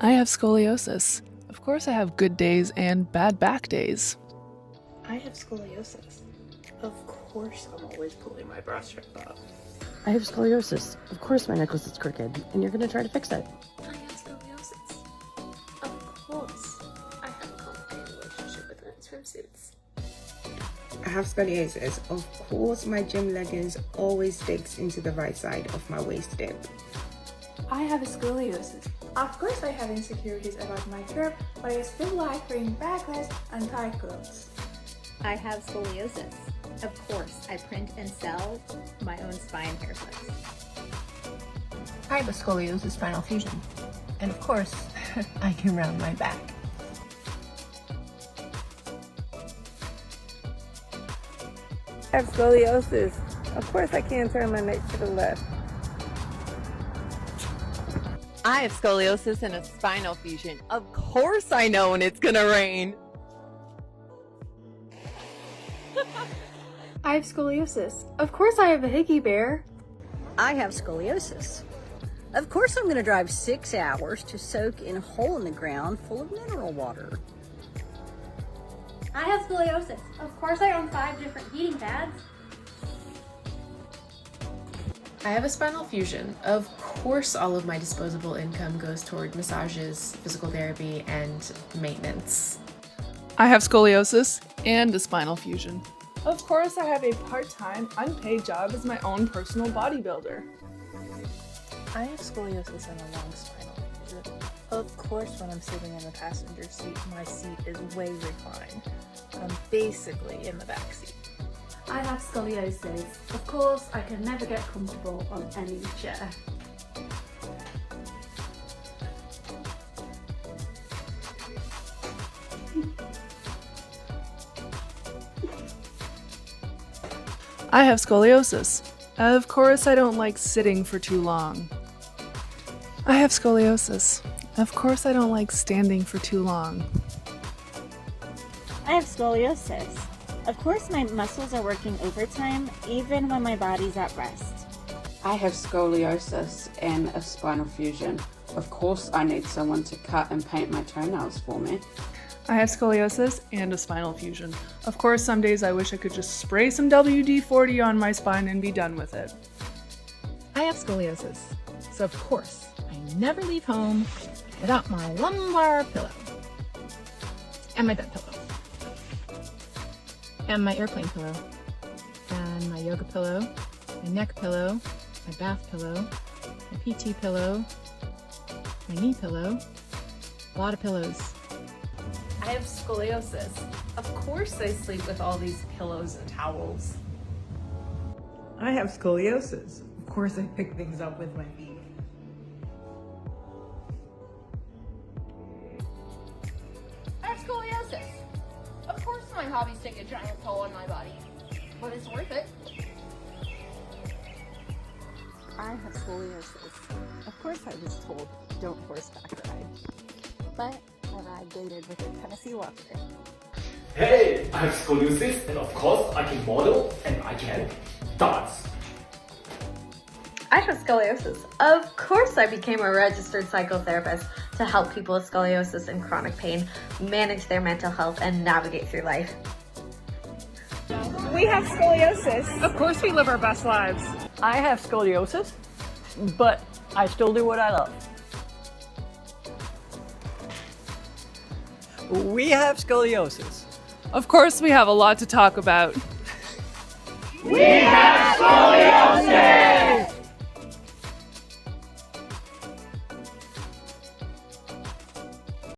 I have scoliosis. Of course I have good days and bad back days. I have scoliosis. Of course I'm always pulling my bra strap up. I have scoliosis. Of course my necklace is crooked, and you're gonna try to fix it. I have scoliosis. Of course I have a complicated relationship with men's swimsuits. I have scoliosis. Of course my gym leggings always sticks into the right side of my waist dip. I have a scoliosis. Of course I have insecurities about my curve, but I still like wearing backless and tight clothes. I have scoliosis. Of course, I print and sell my own spine haircuts. I have a scoliosis spinal fusion. And of course, I can round my back. I have scoliosis. Of course I can't turn my neck to the left. I have scoliosis and a spinal fusion. Of course I know when it's gonna rain. I have scoliosis. Of course I have a hickey bear. I have scoliosis. Of course I'm going to drive 6 hours to soak in a hole in the ground full of mineral water. I have scoliosis. Of course I own 5 different heating pads. I have a spinal fusion. Of course all of my disposable income goes toward massages, physical therapy, and maintenance. I have scoliosis and a spinal fusion. Of course I have a part-time, unpaid job as my own personal bodybuilder. I have scoliosis and a long spinal fusion. Of course when I'm sitting in the passenger seat, my seat is way reclined. I'm basically in the back seat. I have scoliosis. Of course I can never get comfortable on any chair. I have scoliosis. Of course I don't like sitting for too long. I have scoliosis. Of course I don't like standing for too long. I have scoliosis. Of course my muscles are working overtime even when my body's at rest. I have scoliosis and a spinal fusion. Of course I need someone to cut and paint my toenails for me. I have scoliosis and a spinal fusion. Of course, some days I wish I could just spray some WD-40 on my spine and be done with it. I have scoliosis, so of course, I never leave home without my lumbar pillow, and my bed pillow, and my airplane pillow, and my yoga pillow, my neck pillow, my bath pillow, my PT pillow, my knee pillow, a lot of pillows. I have scoliosis. Of course I sleep with all these pillows and towels. I have scoliosis. Of course I pick things up with my feet. I have scoliosis. Of course my hobbies take a giant toll on my body, but it's worth it. I have scoliosis. Of course I was told, don't horseback ride. But I dated with a Tennessee Walker. Hey, I have scoliosis and of course I can model and I can dance. I have scoliosis. Of course I became a registered psychotherapist to help people with scoliosis and chronic pain manage their mental health and navigate through life. We have scoliosis. Of course we live our best lives. I have scoliosis, but I still do what I love. We have scoliosis. Of course we have a lot to talk about. We have scoliosis!